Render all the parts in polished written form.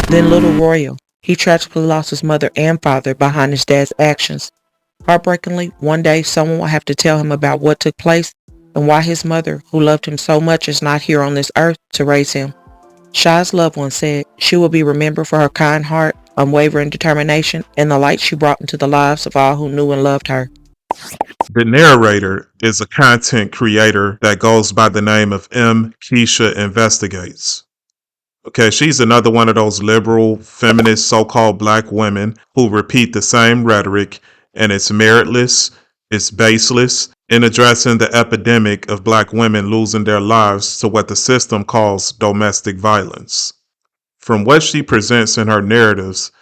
Then little Royal. He tragically lost his mother and father behind his dad's actions. Heartbreakingly, one day someone will have to tell him about what took place and why his mother, who loved him so much, is not here on this earth to raise him. Shy's loved one said she will be remembered for her kind heart, unwavering determination, and the light she brought into the lives of all who knew and loved her. The narrator is a content creator that goes by the name of Keisha Investigates. Okay, she's another one of those liberal, feminist, so-called black women who repeat the same rhetoric, and it's meritless, it's baseless, in addressing the epidemic of black women losing their lives to what the system calls domestic violence. From what she presents in her narratives,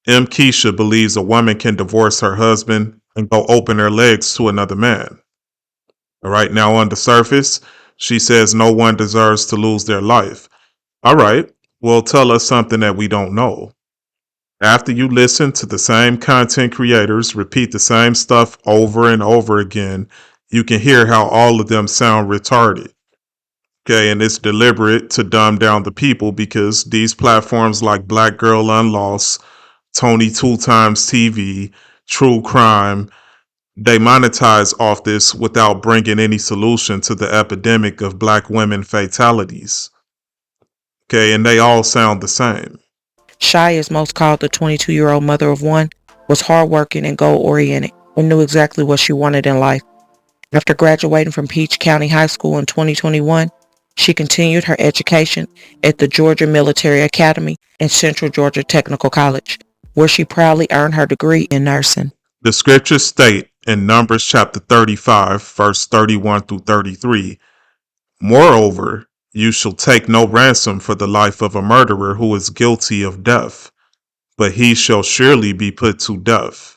Keisha believes a woman can divorce her husband and go open her legs to another man. All right, now on the surface, she says no one deserves to lose their life. All right, well, tell us something that we don't know. After you listen to the same content creators repeat the same stuff over and over again, you can hear how all of them sound retarded. Okay, and it's deliberate to dumb down the people because these platforms like Black Girl Unlost, Tony Two Times TV, True Crime, they monetize off this without bringing any solution to the epidemic of black women fatalities. Okay, and they all sound the same. Shy is most called the 22-year-old mother of one, was hardworking and goal-oriented, and knew exactly what she wanted in life. After graduating from Peach County High School in 2021, she continued her education at the Georgia Military Academy and Central Georgia Technical College, where she proudly earned her degree in nursing. The scriptures state in Numbers chapter 35, verse 31 through 33, "Moreover, you shall take no ransom for the life of a murderer who is guilty of death, but he shall surely be put to death.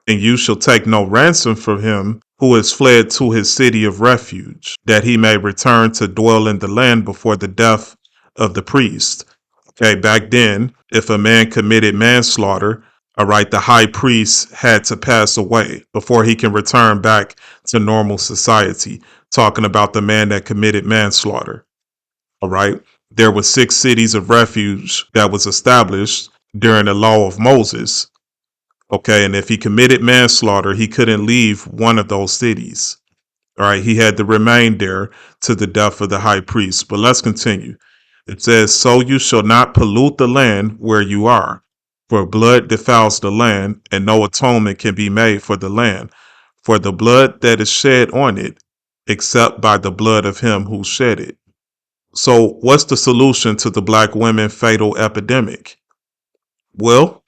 And you shall take no ransom for him who has fled to his city of refuge, that he may return to dwell in the land before the death of the priest." Okay, back then, if a man committed manslaughter, all right, the high priest had to pass away before he can return back to normal society. Talking about the man that committed manslaughter. All right. There were 6 cities of refuge that was established during the law of Moses. Okay, and if he committed manslaughter, he couldn't leave one of those cities. All right, he had to remain there to the death of the high priest. But let's continue. It says, "So you shall not pollute the land where you are, for blood defiles the land, and no atonement can be made for the land, for the blood that is shed on it, except by the blood of him who shed it." So what's the solution to the black women fatal epidemic? Well,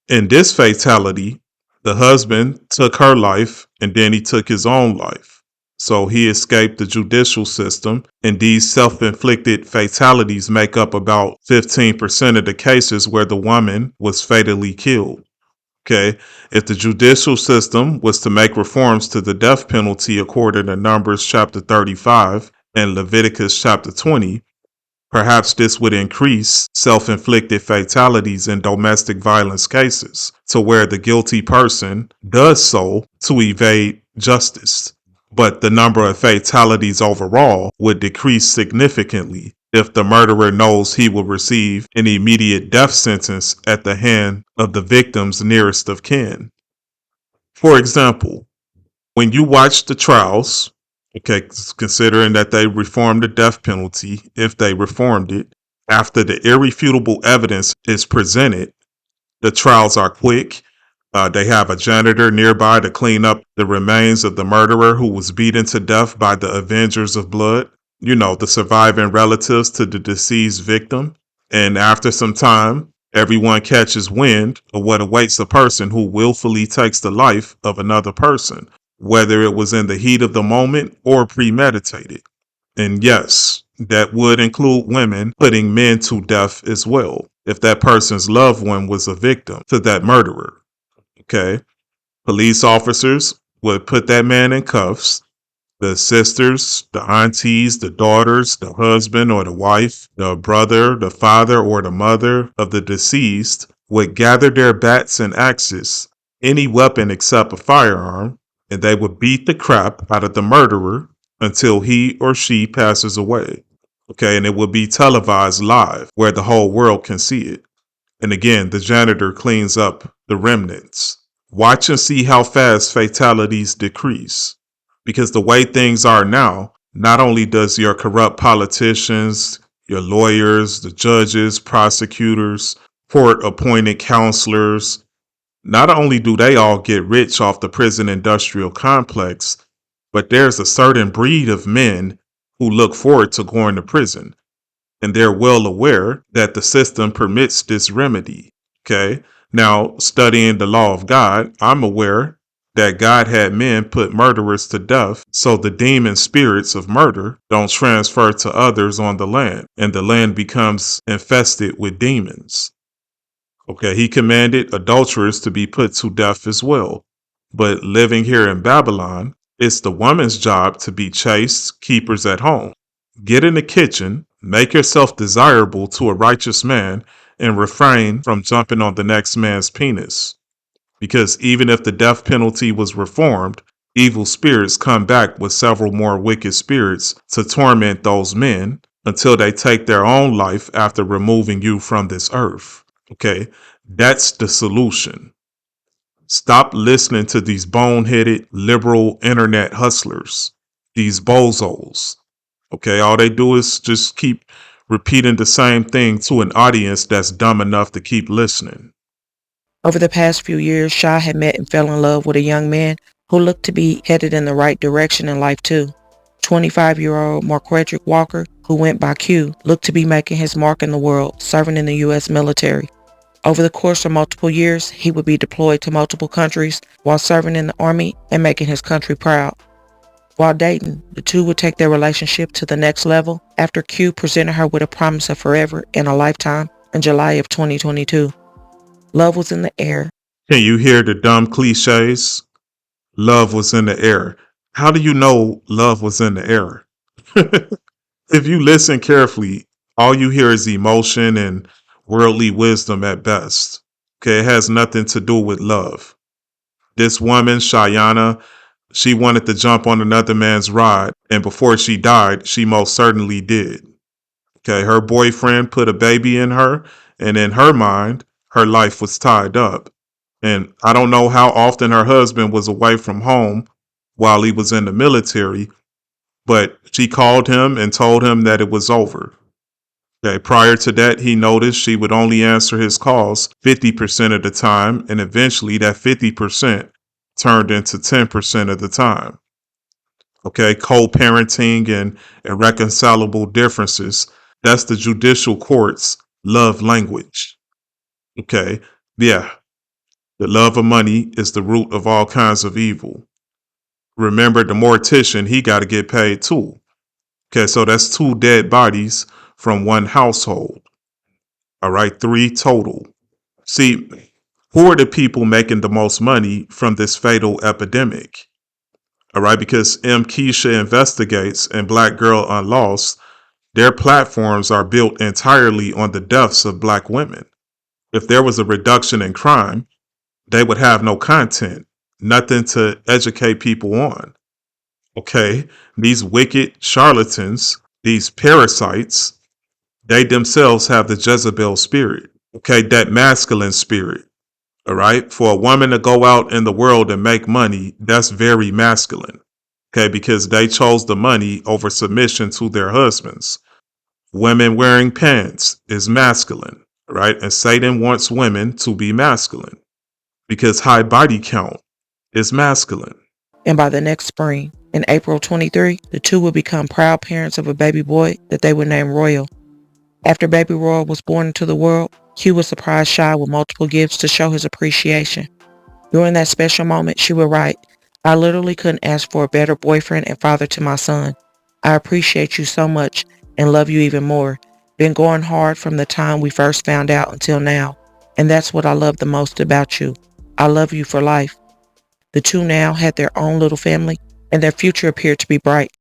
in this fatality, the husband took her life and then he took his own life. So he escaped the judicial system, and these self-inflicted fatalities make up about 15% of the cases where the woman was fatally killed. Okay, if the judicial system was to make reforms to the death penalty according to Numbers chapter 35 and Leviticus chapter 20, perhaps this would increase self-inflicted fatalities in domestic violence cases to where the guilty person does so to evade justice. But the number of fatalities overall would decrease significantly if the murderer knows he will receive an immediate death sentence at the hand of the victim's nearest of kin. For example, when you watch the trials, okay, considering that they reformed the death penalty, if they reformed it, after the irrefutable evidence is presented, the trials are quick. They have a janitor nearby to clean up the remains of the murderer who was beaten to death by the Avengers of Blood, you know, the surviving relatives to the deceased victim. And after some time, everyone catches wind of what awaits a person who willfully takes the life of another person, whether it was in the heat of the moment or premeditated. And yes, that would include women putting men to death as well, if that person's loved one was a victim to that murderer. Okay. Police officers would put that man in cuffs. The sisters, the aunties, the daughters, the husband or the wife, the brother, the father or the mother of the deceased would gather their bats and axes, any weapon except a firearm, and they would beat the crap out of the murderer until he or she passes away. Okay, and it will be televised live where the whole world can see it. And again, the janitor cleans up the remnants. Watch and see how fast fatalities decrease. Because the way things are now, not only does your corrupt politicians, your lawyers, the judges, prosecutors, court appointed counselors, not only do they all get rich off the prison industrial complex, but there's a certain breed of men who look forward to going to prison. And they're well aware that the system permits this remedy. Okay. Now, studying the law of God, I'm aware that God had men put murderers to death so the demon spirits of murder don't transfer to others on the land and the land becomes infested with demons. Okay, he commanded adulterers to be put to death as well. But living here in Babylon, it's the woman's job to be chaste keepers at home. Get in the kitchen, make yourself desirable to a righteous man, and refrain from jumping on the next man's penis. Because even if the death penalty was reformed, evil spirits come back with several more wicked spirits to torment those men until they take their own life after removing you from this earth. Okay, that's the solution. Stop listening to these boneheaded liberal internet hustlers, these bozos. Okay, all they do is just keep repeating the same thing to an audience that's dumb enough to keep listening. Over the past few years, Shah had met and fell in love with a young man who looked to be headed in the right direction in life too. 25-year-old Marquedrick Walker, who went by Q, looked to be making his mark in the world, serving in the U.S. military. Over the course of multiple years, he would be deployed to multiple countries while serving in the Army and making his country proud. While dating, the two would take their relationship to the next level after Q presented her with a promise of forever and a lifetime in July of 2022. Love was in the air. Can you hear the dumb cliches? Love was in the air. How do you know love was in the air? If you listen carefully, all you hear is emotion and worldly wisdom at best. Okay, it has nothing to do with love. This woman, Shayana, she wanted to jump on another man's ride, and before she died, she most certainly did. Okay, her boyfriend put a baby in her, and in her mind, her life was tied up. And I don't know how often her husband was away from home while he was in the military, but she called him and told him that it was over. Okay, prior to that, he noticed she would only answer his calls 50% of the time, and eventually that 50% turned into 10% of the time. Okay, co-parenting and irreconcilable differences. That's the judicial court's love language. Okay, yeah, the love of money is the root of all kinds of evil. Remember, the mortician, he got to get paid too. Okay, so that's two dead bodies from one household. All right, three total. See, who are the people making the most money from this fatal epidemic? All right, because M. Keisha Investigates and Black Girl Unlost, their platforms are built entirely on the deaths of Black women. If there was a reduction in crime, they would have no content, nothing to educate people on. Okay, these wicked charlatans, these parasites, they themselves have the Jezebel spirit. Okay, that masculine spirit. All right, for a woman to go out in the world and make money, that's very masculine. Okay, because they chose the money over submission to their husbands. Women wearing pants is masculine, right? And Satan wants women to be masculine because high body count is masculine. And by the next spring, in April 23, the two would become proud parents of a baby boy that they would name Royal. After baby Royal was born into the world, Q would surprise Shy with multiple gifts to show his appreciation. During that special moment, she would write, "I literally couldn't ask for a better boyfriend and father to my son. I appreciate you so much and love you even more. Been going hard from the time we first found out until now, and that's what I love the most about you. I love you for life." The two now had their own little family, and their future appeared to be bright.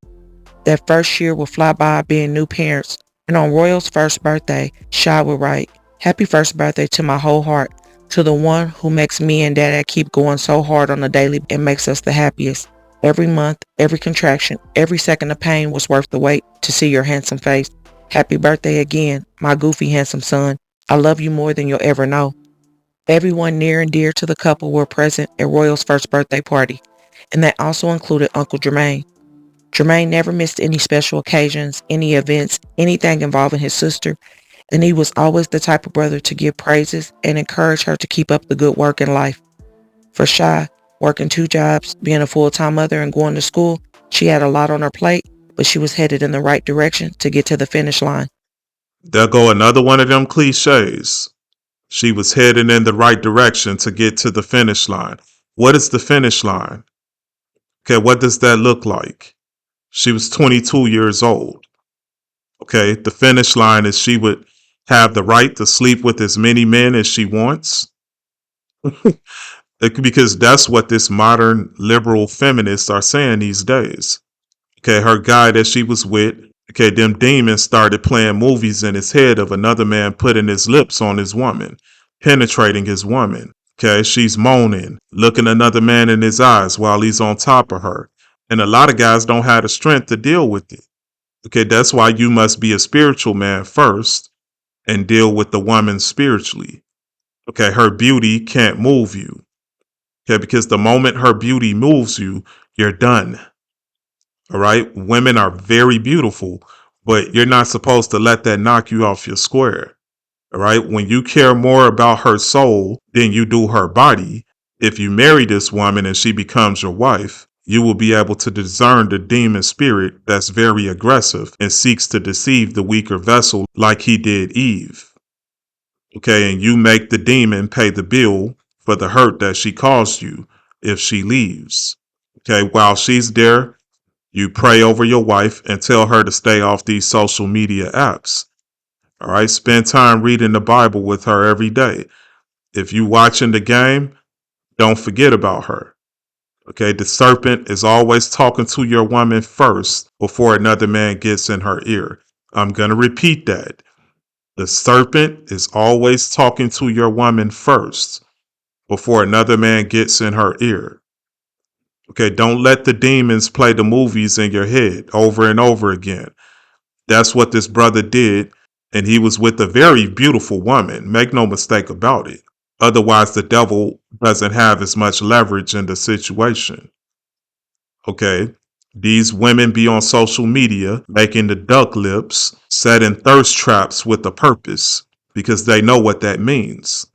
That first year would fly by being new parents, and on Royal's first birthday, Shy would write, "Happy first birthday to my whole heart, to the one who makes me and Dada keep going so hard on a daily and makes us the happiest. Every month, every contraction, every second of pain was worth the wait to see your handsome face." Happy birthday again, my goofy handsome son. I love you more than you'll ever know. Everyone near and dear to the couple were present at Royal's first birthday party, and that also included Uncle Jermaine. Jermaine never missed any special occasions, any events, anything involving his sister, and he was always the type of brother to give praises and encourage her to keep up the good work in life. For Shy, working 2 jobs, being a full-time mother, and going to school, she had a lot on her plate, but she was headed in the right direction to get to the finish line. There go another one of them cliches. She was heading in the right direction to get to the finish line. What is the finish line? Okay, what does that look like? She was 22 years old. Okay, the finish line is she would have the right to sleep with as many men as she wants. Because that's what this modern liberal feminists are saying these days. Okay, her guy that she was with, okay, them demons started playing movies in his head of another man putting his lips on his woman, penetrating his woman. Okay, she's moaning, looking another man in his eyes while he's on top of her. And a lot of guys don't have the strength to deal with it. Okay, that's why you must be a spiritual man first and deal with the woman spiritually. Okay, her beauty can't move you. Okay, because the moment her beauty moves you, you're done. All right, women are very beautiful, but you're not supposed to let that knock you off your square. All right, when you care more about her soul than you do her body, if you marry this woman and she becomes your wife, you will be able to discern the demon spirit that's very aggressive and seeks to deceive the weaker vessel like he did Eve. Okay, and you make the demon pay the bill for the hurt that she caused you if she leaves. Okay, while she's there, you pray over your wife and tell her to stay off these social media apps. All right, spend time reading the Bible with her every day. If you watching the game, don't forget about her. Okay, the serpent is always talking to your woman first before another man gets in her ear. I'm going to repeat that. The serpent is always talking to your woman first before another man gets in her ear. Okay, don't let the demons play the movies in your head over and over again. That's what this brother did, and he was with a very beautiful woman. Make no mistake about it. Otherwise, the devil doesn't have as much leverage in the situation. Okay, these women be on social media making the duck lips, setting thirst traps with a purpose because they know what that means.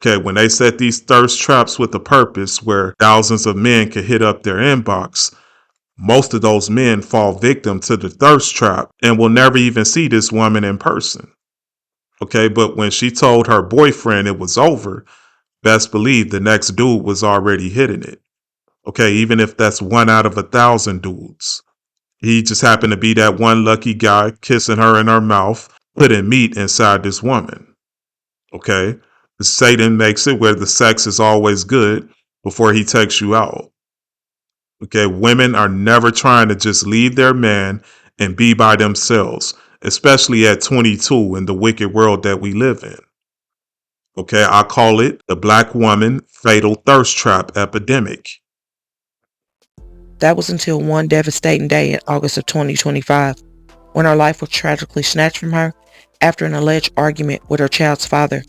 Okay, when they set these thirst traps with a purpose where thousands of men can hit up their inbox, most of those men fall victim to the thirst trap and will never even see this woman in person. Okay, but when she told her boyfriend it was over, best believe the next dude was already hitting it. Okay, even if that's 1 out of 1,000 dudes. He just happened to be that one lucky guy kissing her in her mouth, putting meat inside this woman. Okay, Satan makes it where the sex is always good before he takes you out. Okay, women are never trying to just leave their man and be by themselves, especially at 22 in the wicked world that we live in. Okay, I call it the black woman fatal thirst trap epidemic. That was until one devastating day in August of 2025, when her life was tragically snatched from her after an alleged argument with her child's father.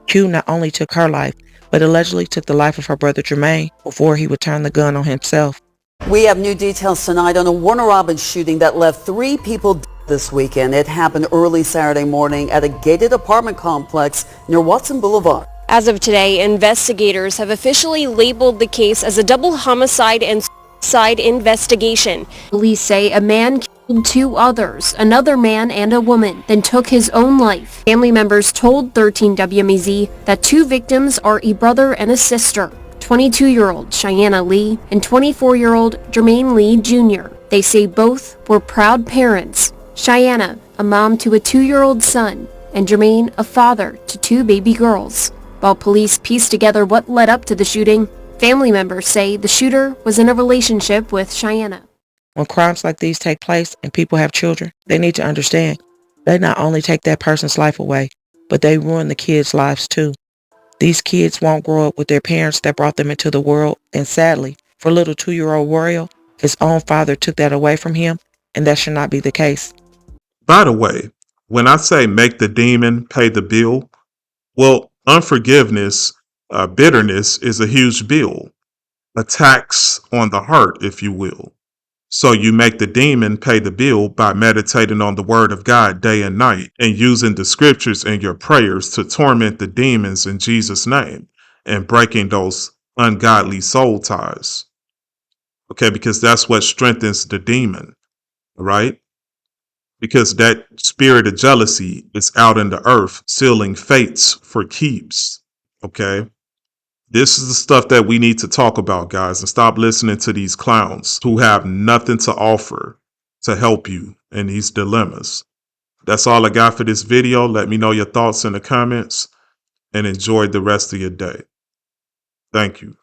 Q not only took her life, but allegedly took the life of her brother Jermaine before he would turn the gun on himself. We have new details tonight on a Warner Robins shooting that left 3 people dead this weekend. It happened early Saturday morning at a gated apartment complex near Watson Boulevard. As of today, investigators have officially labeled the case as a double homicide and suicide investigation. Police say a man killed 2 others, another man and a woman, then took his own life. Family members told 13 WMEZ that 2 victims are a brother and a sister. 22-year-old Cheyenne Lee and 24-year-old Jermaine Lee Jr. They say both were proud parents. Cheyenne, a mom to a 2-year-old son, and Jermaine, a father to 2 baby girls. While police pieced together what led up to the shooting, family members say the shooter was in a relationship with Cheyenne. When crimes like these take place and people have children, they need to understand they not only take that person's life away, but they ruin the kids' lives too. These kids won't grow up with their parents that brought them into the world, and sadly, for little 2-year-old Royal, his own father took that away from him, and that should not be the case. By the way, when I say make the demon pay the bill, well, unforgiveness, bitterness is a huge bill, a tax on the heart, if you will. So you make the demon pay the bill by meditating on the word of God day and night and using the scriptures in your prayers to torment the demons in Jesus' name and breaking those ungodly soul ties. Okay, because that's what strengthens the demon, right? Because that spirit of jealousy is out in the earth, sealing fates for keeps. Okay. This is the stuff that we need to talk about, guys, and stop listening to these clowns who have nothing to offer to help you in these dilemmas. That's all I got for this video. Let me know your thoughts in the comments and enjoy the rest of your day. Thank you.